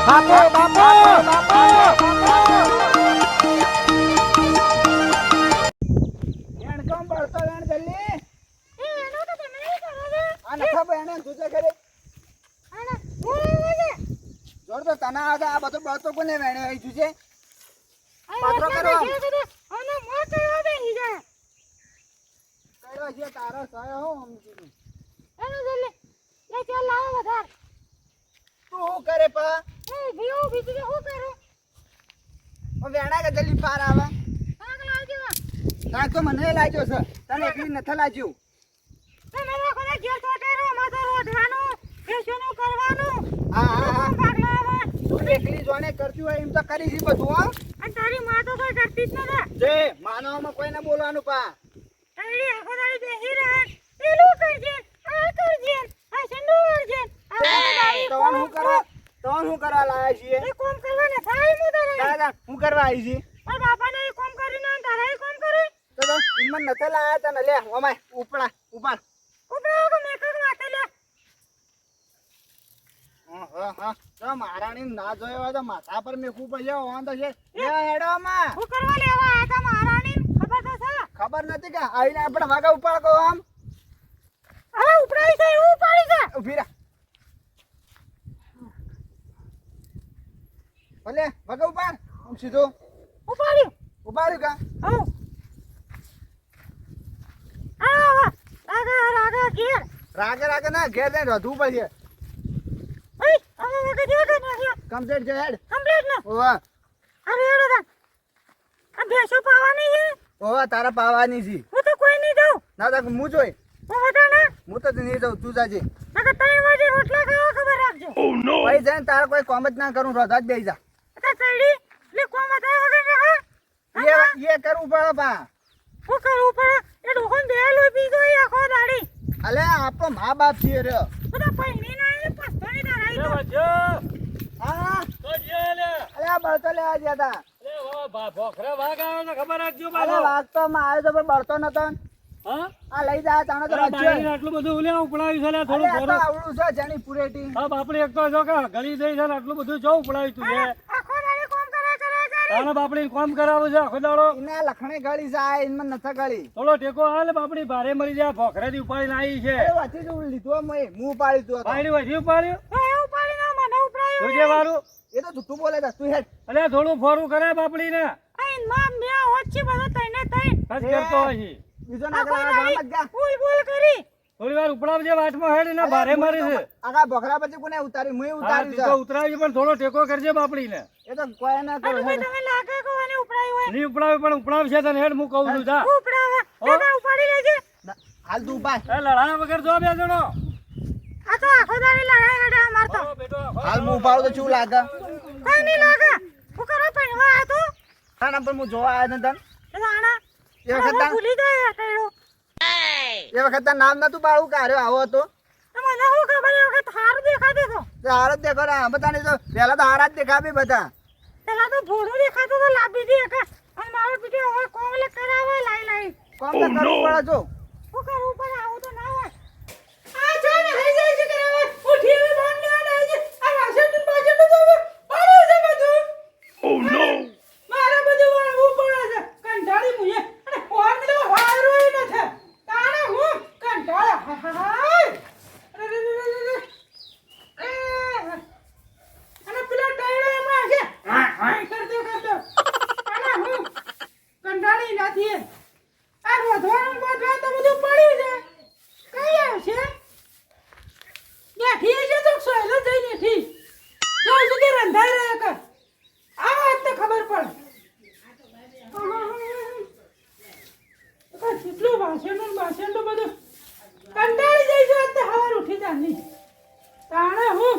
બાપો બાપો બાપો એણ કોમ બળતો એણ જલ્દી એ એનો તો તમે નહીં કરો છો. આ નખા બેણે તુજે કરે આને બોલાવે છે. જોર તો તને આ બધો બળતો કોને વેણે આવી જુજે આ પાત્રો રસ્તા કરો. દેખે તો આને મોત કરવા બેહી જાય. કર્યો છે તારો સયો હું સમજી એનો જલ્દી લે ચાલ લાવો વધાર. તું શું કરે પા એ ભીઓ બીજું શું કરું? ઓ વેણા કે જલ્દી પાર આવે આગ લાવજો. કાંઈ તો મને લાગ્યો છે તને એકલી નથી લાગ્યું તમે લોકોને ઘેર ચોટેરો માથો રોધવાનું બેસવાનું કરવાનું. હા હા હા ભાગ લાવવા. તું એકલી જોને કરતી હોય એમ તો કરી જી બધું હો અને તારી માં તો કોઈ કરતી જ નથી. જે માનવામાં કોઈને બોલવાનું પા તારી આખો દાડી બેસી રહે. પેલું કરજે આ કરજે આ સંડુ કરજે તવન શું કરવા લાયા છીએ એ કોમ કરવા ને થાય હું તારે. દાદા શું કરવા આવી છી ઓય બાપાને એ કોમ કરીને અને તારે એ કોમ કરે. તો ઈમન નથી લાયા તને લે ઓમાય ઉપડા ઉપાડ ઉપડાવો કે મેકક વાતે લે. હા હા તો મહારાણી ના જોયો હોય તો માથા પર મેકવું પડશે વાંધો છે લે હેડો માં હું કરવા લેવા આયા તા મહારાણી ખબર તો છે. ખબર નથી કે આવીને આપણે વાગા ઉપાડ કહો આમ હવે ઉપડાઈ છે એવું ઉપાડી છે. ઉભી રા ભલે વાગા ઉપાડ આમ સીધું ઉપાડ્યું. ઉપાડ્યું કા હો આવા રાગા રાગા ઘેર. રાગે રાગે ના ઘેર જઈને રોધવું પડશે ઓય હવે વગર જેવો તો નથી કમ્પ્લીટ છે હેડ કમ્પ્લીટ ન. ઓવા હવે એડો તા આ ભેંસો પાવાની છે. ઓવા તારા પાવાની છે હું તો કોઈ નહીં જાઉં. ના તો હું જોઈ હું હતા ને હું તો નહીં જાઉં તું જાજે નકર 3 વાગે રોટલા ખાવા ખબર રાખજો. ભાઈ જઈને તારા કોઈ કોમ જ ના કરું રોધા જ બેસી જા આ ચડી લે કોમ હતા વગર રહે. એ કરવું પડે પા હું કરવું પડે એ ડોકોન બે લોઈ પી ગઈ આખો દાડી. અલે આપણો મા બાપ છીએ રે બધા પૈણી ના આવીને પસ્તોની ધરાઈ દો. હા અલે આ બળતો લેવા ગયા તા અલે વાઘ તો માં આવ્યો તો પણ બળતો નતો આ લઈ જા તાણે તો રાજ્યો આટલું બધું લે ઉપડાવ્યું છે લે અલે થોડું આ તો થોડું આવડું છે જેની પુરેટી હા બાપડી એક તો જો કે ગળી થઈ છે ને આટલું બધું જો ઉપડાવ્યું તું લે આખો દાડી કોમ કરે. તાણે બાપડી કોમ કરાવું છે આખો દાડો એને લખણે ગળી જાય એમાં નથી ગળી થોડો ટેકો હાલ બાપડી ભારે મરી જાય ભોખરેથી ઉપાડીને આવી છે અરે વાથી જ લીધું મેં મું પાડી તું પાડી વધી ઉપાડ્યું એ ઉપાડી ના મને ઉપાડ્યો. જોજે વારું એ તો જૂઠું બોલે છે તું હેડ અલે થોડું ફોરું કરે બાપડી ને આઈન મામ બે ઓછી બધો તઈને તઈ જ કરતો હોય બીજો ના ગામ જ જા બોલ બોલ કરી. થોડી વાર ઉપડાવજે વાટમાં હેડ ને ભારે મારી છે આગા ભોખરા પછી કોને ઉતારી મું હા ઉતારી તું તો ઉતરાવી પણ થોડો ટેકો કરજે બાપડી ને એ તો કોઈ ના અને કરે ભાઈ તમે લાગે કે મને ઉપાડ્યો હોય. નહીં ઉપડાવે પણ ઉપડાવશે તને હેડ હું કહું છું જા ઉપાડવા દાદા ઉપાડી લેજે. હાલ તું પાય એ લડાયા વગર જો બે જણો આ તો આખો દાડી લડાઈ હડે અમાર તો. આવો બેટો હાલ હું ઉપાડું તો શું લાગે કોઈ નહીં લાગે. હું કરો પૈણવા આ તો ના ના પણ હું જોવા આવ્યો તને રાણા એ વખત તાર- ભૂલી જાય કઈરો. એ વખત તાર નામ નતું પાડું કાર્યો આવો હતો મને શું ખબર એ વખત હારું દેખાતું તો. તો હાર જ દેખો ને બધાને તો પહેલા તો હારા જ દેખાબી બધા પેલા તો ભોળું દેખાતું તો લાભી દે કે અને મારો પીટે હવે કોમલે કરાવે લાઈ લાઈ. કોમ તો કરવું પડે જો હું કરવું પણ આવું તો ના હોય. આ છે ને હઈ જાય છે કરાવે ઉઠી હવે બાર ને આડા છે આ વાસણ બાજુ તો હવે પાડે છે બધું. ઓ નો મારે બધું વાળવું પડે છે કંટાળી મુએ અને ફોન તો વાયરો ન છે તાણે હું કંટાળા હાય અરે અને પેલા ડાયડો એમાં છે હાય કરતો તાણે હું કંટાળી નથી. આ રોધવાનું બોધવાનું તો બધું પડ્યું છે. કઈ આવશે? બેઠી છે તો સોયલો જઈને ઠી. જો સુધી રંધાઈ રહે કર. આ વાત તો ખબર પડે. કેટલું વાસણ તો બધું કંટાળી જઈશું આજ તો હવાર ઉઠી જાની. તાણે હું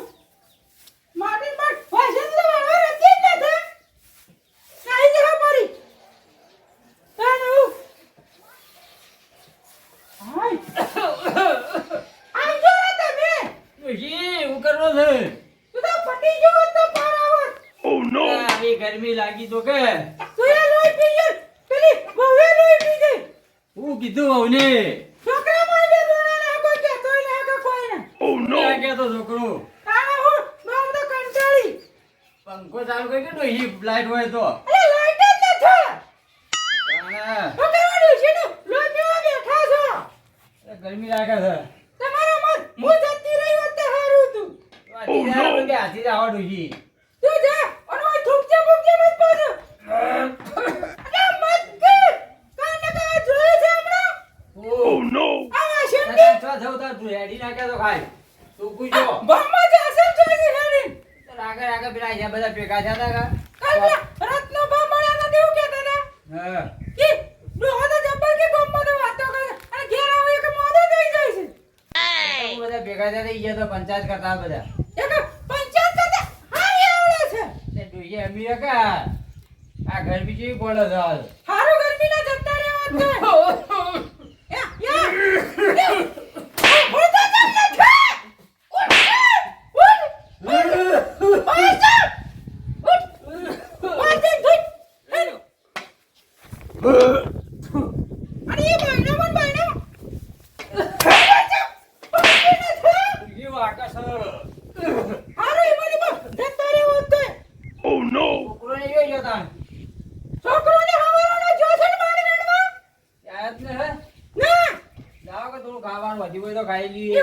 માટી પર વાસણ તો વાળવા રખી જ નથી. નાઈ જવા પડી. તાણે હું આવજો તમે. હું કરવો છે તું તો પટી ગયો તો પાર આવત. આવી ગરમી લાગી તો કે તું એ લોહી પી ગઈ. પેલી બહુએ લોહી પી ગઈ. હું કીધું વહુને છોકરા મોય બે રોણા ના કોઈ કહેતો ને કોઈ ને. ક્યાં કહેતો છોકરો તાણે હું બહુ તો કંટાળી. પંખો ચાલુ કરી દો ઈ લાઈટ હોય તો અરે લાઈટ જ નથી અને તો કેવાનું છે ને લોહી પીવા બેઠા છો ગરમી લાગે છે તમારા મન હું જતી રહી હોત તો હારું તું હાથી જ આવડું છી તું જા અને ઓય થૂકજે મૂકજે મત પાછો અરે મત કે કાને કા જોઈ છે હમણાં આવા શેઠી છ થયું તો તું હેડી નાખે તો ખાય તું પૂછો ગામમાં જે અસલ જોઈ છે હેડી આગળ આગળ પેલા અહીંયા બધા ભેગા થયા હતા કાલના રત્નો બા મળ્યા નથી એવું કહેતા હતા હા કે ડોહો તો જબ્બર કે ગામમાં તો વાતો કરે અને ઘેર આવે કે મોદો થઈ જાય છે બધા ભેગા થયા હતા ઈ તો પંચાયત કરતા બધા એક પંચાયત કરતા હારી આવડે છે તે જોઈએ અમી કા આ ગરમી જેવી પડે છે હાલ હારું ગરમીના જતા રહેવા દે યા બોલતા ચાલ ને ઈ વાકા છે છોકરો ને જોઈ જતા યાદ ને હે લાવો કે થોડું ખાવાનું વધી હોય તો ખાઈ લઈએ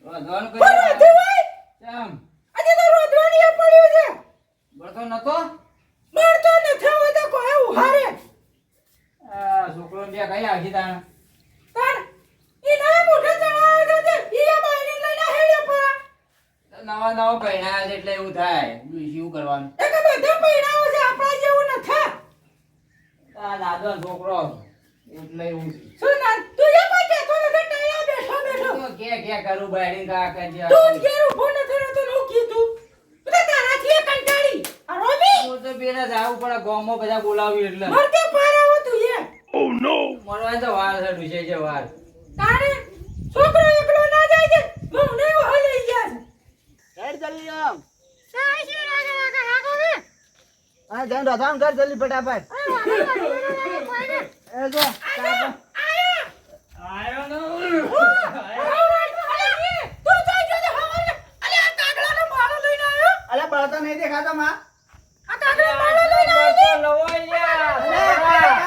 રોધવાનું કરી કેમ બળતો નતો આ છોકરો ને બે કઈ આખી તાણ નવા નવા પહેણાયા છે એટલે એવું થાય શું કરવાનું આ દાદો ને છોકરો એટલે એવું તો કે કરું બાયડી કા કરજે હું તો બેને જાવું પડે ગામમાં બધા બોલાવ્યું એટલે મરવા તો વાર છે ડુસે છે વાર છોકરો એકલો ના જાય છે બહુ નહીં હલી ગયા હેડ જલ્દી આમ છે હા જઈને રથામ કર જલ્દી ફટાફટ એ જો આયો નો અલે બળતો નહીં દેખાતો માં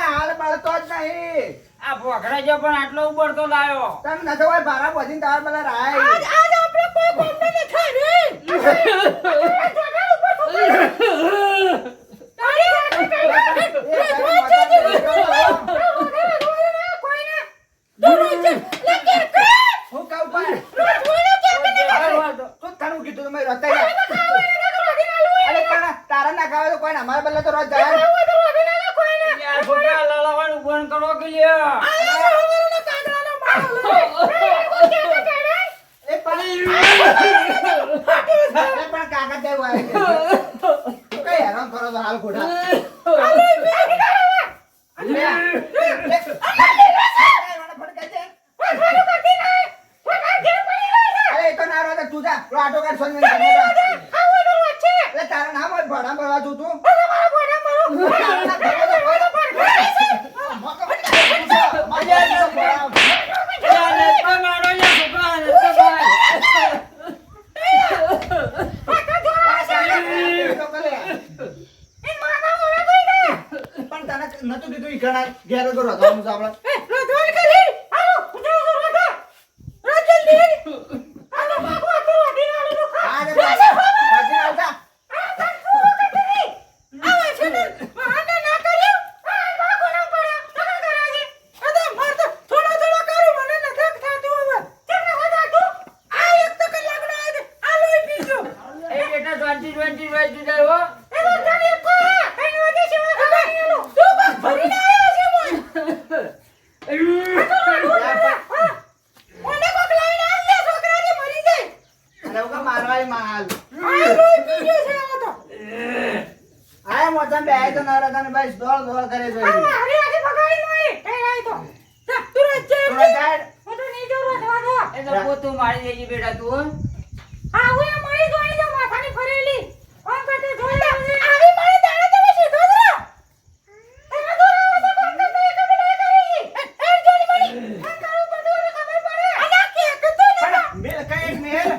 હાલ બળતો જ નહીં આ ભોખરા જો પણ આટલો ઉબડતો લાયો તમે નતો હોય ભારા બોધીને તાર પેલા રાય હું કહું પણ શું તારું કીધું તમે રતા અરે પણ તારા ના ખાવે તો કોઈ અમારા બદલે તો રોજ જાય યાર છોકરા લડાવાનું બંધ કરો કે લ્યો એ પણ કાકા દેવું આવે કઈ હેરાન કરો છો હાલ ખોટા અરે તો ના રહે તું જા આટો કાઢ સોન તારા નામ હોય ભણા ભરવા તું તું પણ તને નતું કીધું ઈ ઘણા ઘેર તો રથવાનું છે આપણે મારવાય માલ આય મોચમ બે આય તો નવરતન ભાઈ દોડ દોડ કરે છે એ તો પોતું મારી દેજી બેટા તું મેલ કઈ મેલ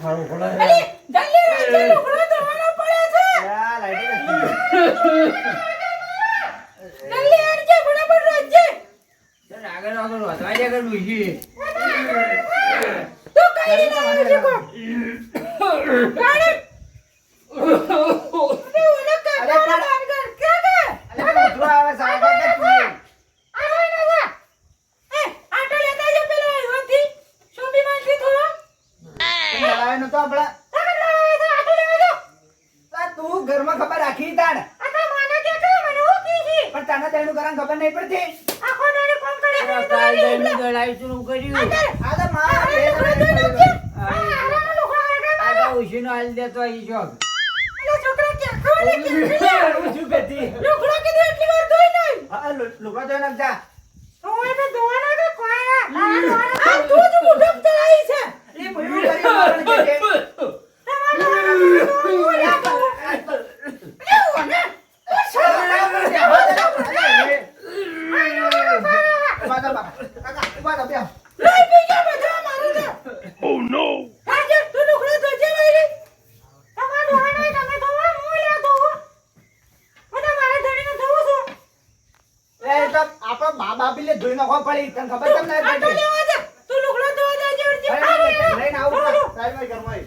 સારું પડે. અલી, જલ્દી રાખજે, લુગડો ધોવાનો પડે છે. આ લાઈટ નથી. જલ્દી રાખજે, ફટાફટ રાખજે. ચાલ આગળ આગળ વધવા દે આગળ ડોશી. તું કઈ રીતે આવે છે કો? ગાડી. અરે ઓલા કાકા આગળ ક્યાં ગયા? અલે પેલો ઉતરો આવે છે, આગળ કે તું નહીં. આવે ને વા. એ આટો લેતા જો પેલો અહીંથી. શોભી માંથી થોડો. તને લડાવે નતો આપડા. આગળ લાવે છે, આટો લેવા દો. આ તું ઘરમાં ખબર રાખી તાણ. આ તો માને કે કે મને હું કીધી. પણ તને તેનું કારણ ખબર નહીં પડતી. આખો દાડો કામ કરે છે. કાલ દઈને ગળાઈશું નું કર્યું. આ તો માં આ બે લુગડો જણા ધોઈ નાખજે. આ આરામનો લુગડો આગળ આ તો ઉશીનો હાલ દેતો અહીં ચોક. અલે છોકરા કે ખવડે કે શું કહેતી? લુગડો કીધું એટલી વાર ધોઈ નહીં. હા, લુગડો ધોઈ નાખજા. ઓય તો ધોવાના કે કોયા. આ તું જ મુઠપ ચડાઈ છે. એ ભૂલું કરી મારવાનું કે છે. આપડે મા બાપી લે ધોઈ નાખવા પડી તને ખબર કેમ ના પડી લઈને આવું સાહેબ ઘરમાં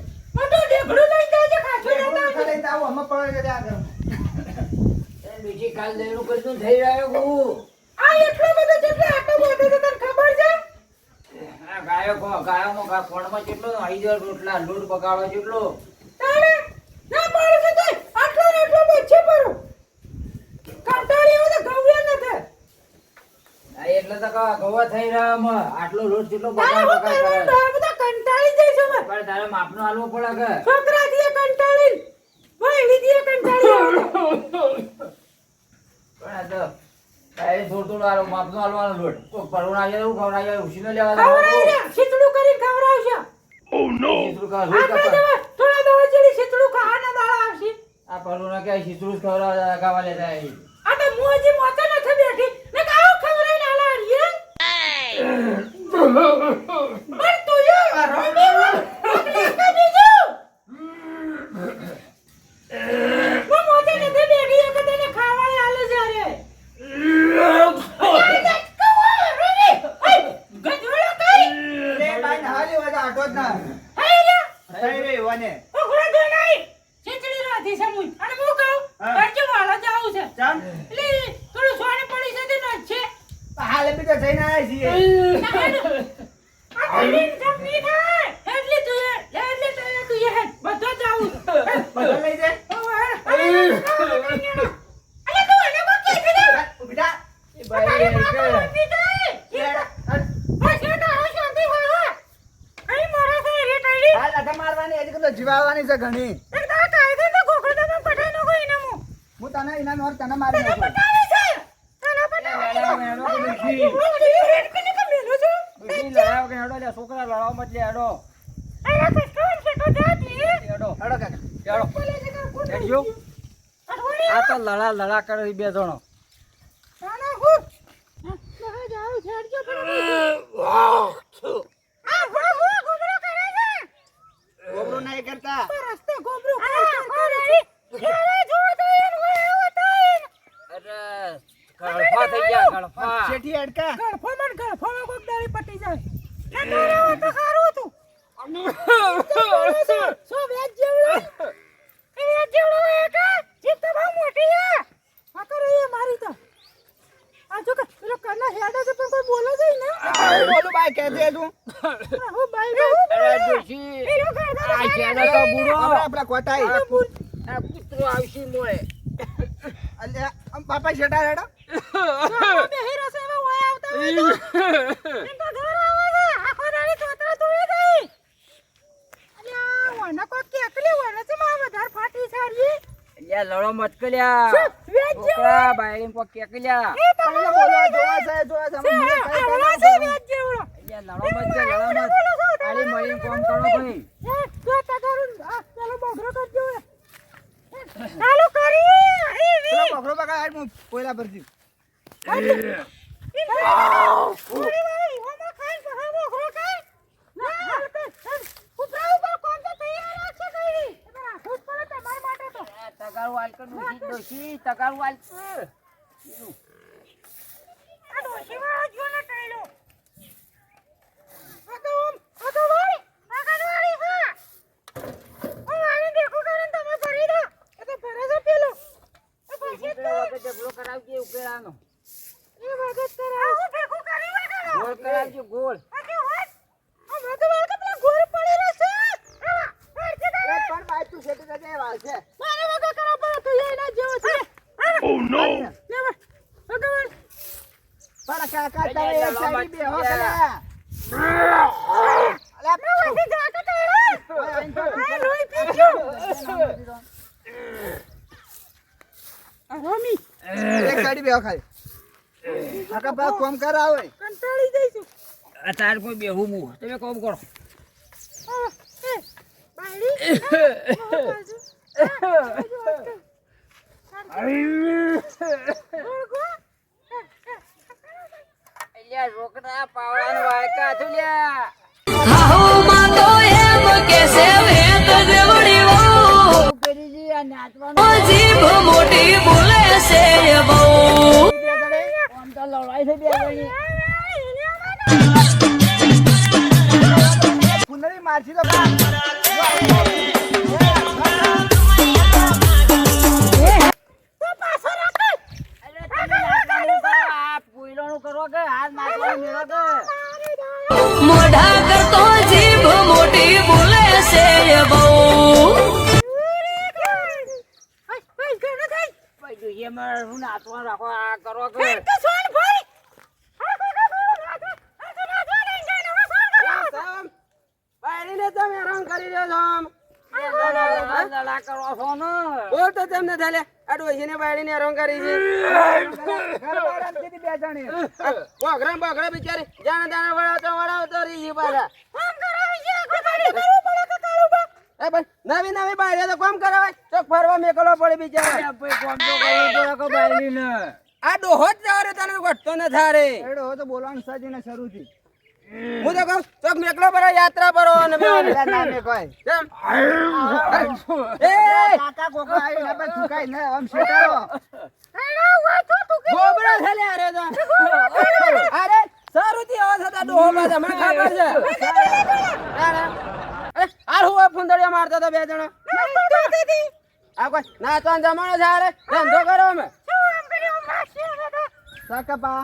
લઈને આવું અમે પડે છે ત્યાં ઘરમાં. એ બીજી કાલ દઈને કરતું થઈ રહ્યો હું. આ ગાયોમાં ફોનમાં કેટલો આવી જાય રોટલા લોટ પકાવવા જેટલો. આ એટલે તો કહો ગવા થઈ રહ્યા અમે. આટલો લોટ જેટલો પકાવ કરે. કંટાળી જાય છે પણ તારે માપનો હાલવો પડે કે. છોકરા થી કંટાળી વળી થી કંટાળી પણ આ તો તારે થોડું થોડું માપનો હાલવાનો લોટ. કોઈ પરવું ના જાય એવું ખવડાવી જાય ઉછીનો લેવા જવાનું. શીતળું કરીને ખવડાવશે શીતળું ખાવા રોજ આપણે કાપા. થોડા દવા જેડી શીતળું ખાવાના દાડા આવશે આ પરવું ના ક્યાંય શીતળું જ ખવડાવવા ખાવા લેતા આવી. આ તો મોજી મોતા નથી બેઠી ને કાવ ખવડાઈને આલાડીએ પણ તું યો રોમી પકડી કે બીજો હું મોજે નથી બેઠી એક તને ખાવા આલે છે રે લે બાઈ નહાલી હોય તો આટો જ ના થઈ રહ્યો ને ચાલ હાલે બી તો જઈને આવ્યા છીએ બધા લઈ જાય બેટા એ ભાઈ હાલ આટા મારવાની હજી તો જીવાવાની છે ઘણી હું તને ઇનામ ઓર તને મારી નાખું છોકરા લડાવ મત લે હેડો. હેડો કાકા હેડજો. આ તો લડા કરે છે બે જણો. ગોબરું નહીં કરતા અરે ગળફા થઈ ગયા ગળફા. શેઠી અડકા બોલું બાઈ કે દે તું અરે ડોશી, આ જેનો તો બુડો. આપડા કોટાઈ આ કૂતરો આવશે મોય. અલ્યા આમ બાપા શેઠા હેડો લ્યા લડો મત કર્યા. છોકરા બાયડીને કોક કેકલ્યા. તમને બોલવા જોવા છે અમે મને કઈ કરવા લ્યા લડો મત કે લડો મત. આલી મળીને કામ કરો ભાઈ. ચાલુ કરી પેલો બકરો બકા આજ હું કોયલા ભરતી ઉપર તગારું હાલ કર ડોશી તગારું હાલ આ ડોશીમાં જો ને ટાઈલો આ તો વાળી હા ઓ આને દેખો કરે તમે ભરી દો એ તો ભરે છે પેલો એ પછી તો ઢગલો કરાવજે ઉકેલાનો એ વગત કરાવ હું દેખો કરી વગર ગોળ કરાવજે ગોળ આ કે હોત આ બધું વાળ કે પેલા ગોળ પડી રહેશે પણ બાય તું સેટી જજે વાળ છે મારે વગર કરા પર તું એના જેવો છે ઓ નો લે ભગવાન પણ કાકા તમે એક સાઈડ બેહો કરે અલા મે વધી જા કે તેડા આ લોહી પીજો આ હોમી એક સાઈડ બેહો ખાલી કાકા બા કોમ કરાવે કંટાળી જઈશું તાર કોઈ બેહું હું તમે કોમ કરો એ બાયડી અલ્યા રોકડા પાવડાનો વાયકા છું લ્યા પેરીજી આ નાચવાનું આમ તો લડાઈ થઈ બે ગઈ પુનરી મારછી તો મોઢા કરતો જીભ મોટી બોલે છે બહુ નવી નવી બાયરે તો કોમ કરાવે તો ફરવા મેકલો પડે બિચારા આ ડોહો જ જવા રે તને ઘટતો ન થારે એડો તો બોલવાનું સાજીને શરૂ થી હું તો કહું ચોક મેકલો પર યાત્રા પર અને નામે કોઈ કેમ એ કાકા કોકા આઈ ને બસ ઠુકાઈ ને આમ શેટારો ગોબરા થલે અરે તો અરે સારું થી આવા થતા ડોહો બાદ મને ખબર છે અરે આ હું ફુંદડિયા મારતા તો બે જણા આ કોઈ નાચવાનો જમાનો છે અરે ધંધો કરો અમે સાકપા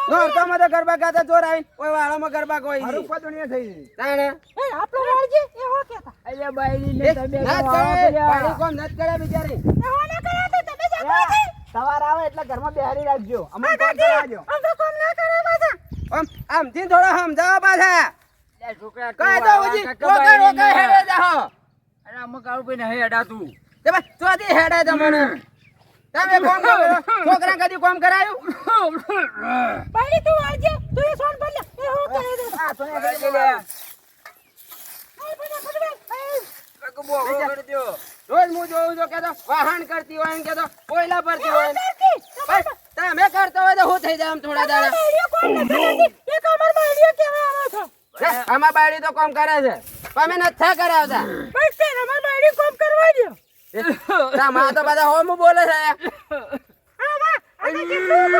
નોરતા માં તો ગરબા ગાતા ચોર આવી કોઈ વાળામાં ગરબા કોઈ હરું પદણીએ થઈ તાણે એ આપણો વાળજી એવો કેતા અલ્યા બાયરી ને તમે નાચ કરે પાડી કોમ નાચ કરે બિચારી એવો ના કરે તો તમે જવા સવાર આવે એટલે ઘરમાં બેહારી રાખજો અમને કોમ કરાવજો આમ તો કોમ ના કરે પાછા આમ થી થોડા સમજાવો પાછા અલ્યા છોકરા કઈ તો ઉજી ઓકા ઓકા હેડે જાહો અરે અમુક આવું ભાઈ નહીં હેડાતું તે બસ ચોથી હેડે તમને તમે કોમ કરો છોકરા કદી કોમ કરાયું બાયડી તું વાળજે તું એ સોન પર લે એવો કરે દે આ તો એ રોજ હું જોઉં છું કે તો વાહન કરતી હોય ને કે તો કોયલા ભરતી હોય બસ તમે કરતો હોય તો હું થઈ જાય આમ થોડા દાડા એક અમાર બાયડીઓ કેવા આવો છો આમાં બાયડી તો કોમ કરે છે તમે નથી કરાવતા બસ તે અમાર બાયડી કોમ કરવા દો માં તો બધા હોમ બોલે છે આવા અને કેટલું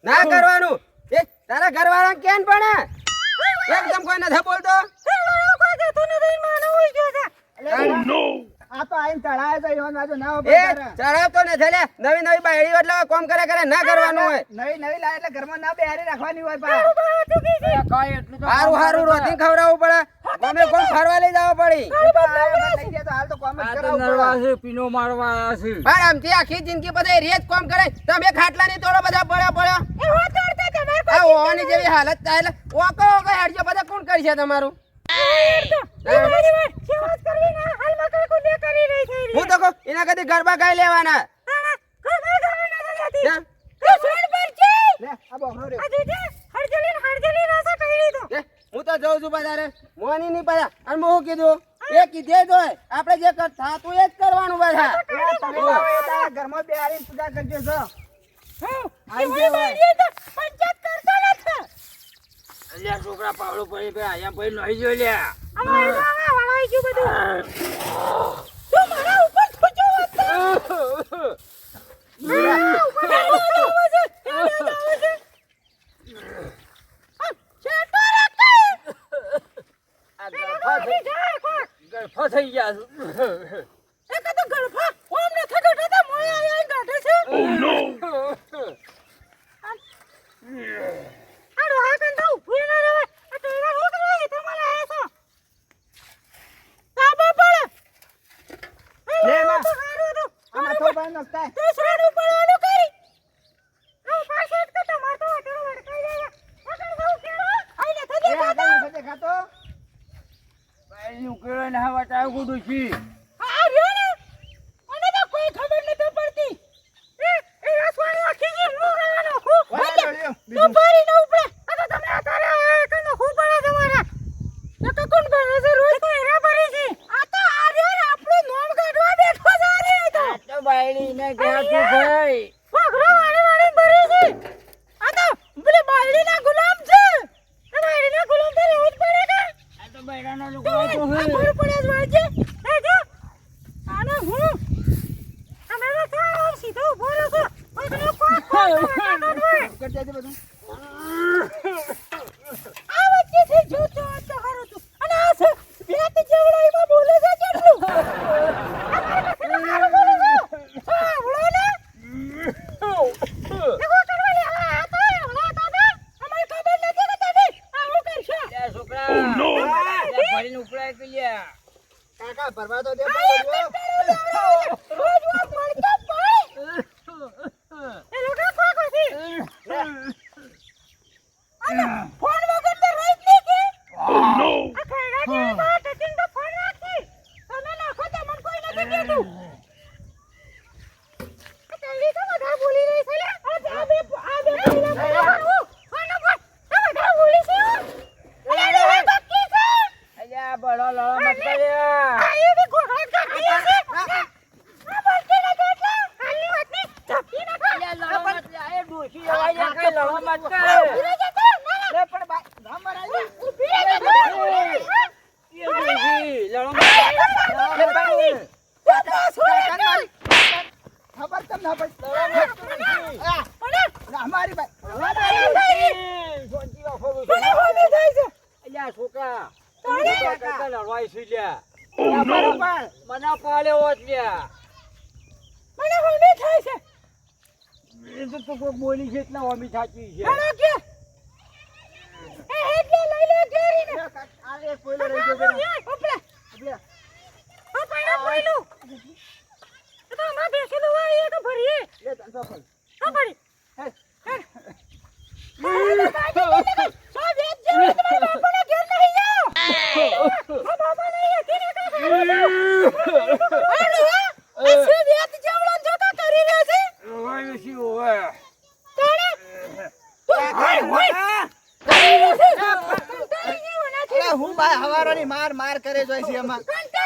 ના કરવાનું એ તારા ઘરવાળા કેમ પડે એકદમ કોઈ નથી બોલતો આ તો આઈને ચડાય તો ઈવન બાજુ ના ઉભો કરે ચડાવતો ને થલે નવી નવી બાયડી એટલે કોમ કરે ના કરવાનું હોય નવી નવી લાય એટલે ઘરમાં ના બેહારી રાખવાની હોય પા કઈ એટલું તો હારું હારું રોટી ખવડાવવું પડે અમે કોમ ફરવા લઈ જવા પડી લઈ જાય તો હાલ તો કોમ જ આ તો કરાવવું નરવા પડે છે પીનો મારવા આયા છે પણ આમથી આખી જિંદગી બધા રેત કોમ કરે તમે ખાટલાની તોડો બધા પડ્યો આ ઓવાની જેવી હાલત થાય એટલે ઓકો ઓકો હેડજો બધા કોણ કરશે તમારું હું તો કહું એના કદી ગરબા ગાઈ લેવાના કેમ? લે, આ બોકરો રે. લે, હું તો જઉં છું બજારે મોની નહીં પડા અને હું કીધું એ કીધે જ હોય આપણે જે થાતું એ જ કરવાનું બધા ઘરમાં બેહારી પૂજા કરજો છો અલ્યા છોકરા પાવડો પડી ગયા અહીંયા ભાઈ નહીં જોઈ લ્યા શું ગળફા થઈ ગયા છે. એક તો ગળફા ઓમ ને થતો થતો મોય આઈ ગાઢે છે. આડો આ કંદો ઉભી ના રહે. આ તો એના રોગ રહે તમારે આયા છો. તાબો પડે. લે માં. તો હારું તો. આમાં તો ભાઈ નખતા તો સાડું પડવાનું કરી. આ પાસે એક તો તમાર તો અટડો વડકાઈ જાય. અટડો બહુ કેળો. આઈને થદે એ ખાતો. આગળ નથી દેખાતો બાયડીનું ઉકેલો ને હા વાત આવું ગુડું છી. આ રહ્યો ને. મને તો કોઈ ખબર નથી પડતી. એ રસવાણી આખી જે હું ગવાનો હું. વાહ, જોડ્યો. તો પારી ન ઉપડે. આ તો તમે આતારે કનો હું પડે તમારા. એ તો કોણ ભરે છે રોજ તો એરા ભરે છે. આ તો આ રહ્યો ને આપણું નોમ કાઢવા બેઠો જ આ રહ્યો તો. તો બાયડીને કહેતું ભાઈ. વાઘરો વાળી વાળી ભરે છે. આ તો પેલી બાયડીના ગુલામ છે. એ બાયડીના ગુલામ તો રહેવું જ પડે કે. આ તો બાયડાના લોકો તો આતો આ હે. ભર પડે જ વાળજે. એ જો. આને હું. તમે તો ક્યાં સીધો ઉભો રહો છો. ઓગનો કોક કરી દેજે બધું આ વચ્ચેથી જોતો હતો હારું તું. અને આ છે બેત જેવડાઈમાં બોલે છે કેટલું. આ મારા કસમાં હારું બોલે છે. હા, વળો ને. એવો કરવા લે. આ તો વળો દાદા. અમારી ખબર નથી કે તમે આવું કરશો. લે છોકરા. લે ભરીને ઉપડાય કે લ્યા. કાકા ભરવા તો દે આ એક કંટાળો રોજ વાત મળતો ભાઈ. એ લોકો કોક હતી. અને ફોન વગર તો રહી જ નહીં કે. આ ખરડા જેવા ટચિંગ તો ફોન રાખી. તમે નાખો તો મને કોઈ નથી કહેતું. આ તૈડી તો બધા બોલી રહી છે લે. આ બે બોલી ફોન ઉપર. આ બધા બોલી છે. અરે આ બાકી છે. અલ્યા બળો લડો મત કર્યા. આ એ બી ગોળાટ કરતી હશે. આ બોલતી નથી એટલે હાલની વાતની ઝપકી નાખો. અલ્યા લડો મત લે. આ ડોશી અવાજ કઈ લડો મત કર. ઉભી રહી જા તો. ના, ના. લે પણ ભાઈ નંબર આવી ઉભી રહી જા તો. એ ડોશી લડો મત. લે ભાઈ તું તો છોડે કાકા તો. મારી ખબર કેમ ના પડી આ મને અમારી ભાઈ શાંતિ રાખો મને હોમી જાય છે. અલ્યા છોકરા. તારે કાકા લડવાય છે લ્યા. બરોબર મને પાલે હોત લ્યા. મને હોમી થાય છે. એ તો તું કોક બોલી છે એટલે હોમી થાકી છે. હાલો કે. એ એટલે લઈ લે ઘેરીને. આ એક કોઈલો રહી ગયો પેલો. ઉપલે. એટલે આ પાડો કોઈલું. એ તો માં બેસેલું હોય એ તો ભરીએ. લે તન સફળ આ ભરી. હે સો વેચ જેવું તમારા બાપાના ઘેર નહીં જાઓ. આ બાપા નહીં હતી ને કાકા. હાલો આ સો વેચ જેવડો જોતો કરી રહ્યો છે. ઓય શી ઓય. તારે અરે હું ભાઈ હવારોની માર માર કરે જોઈ છે એમાં કંટાળી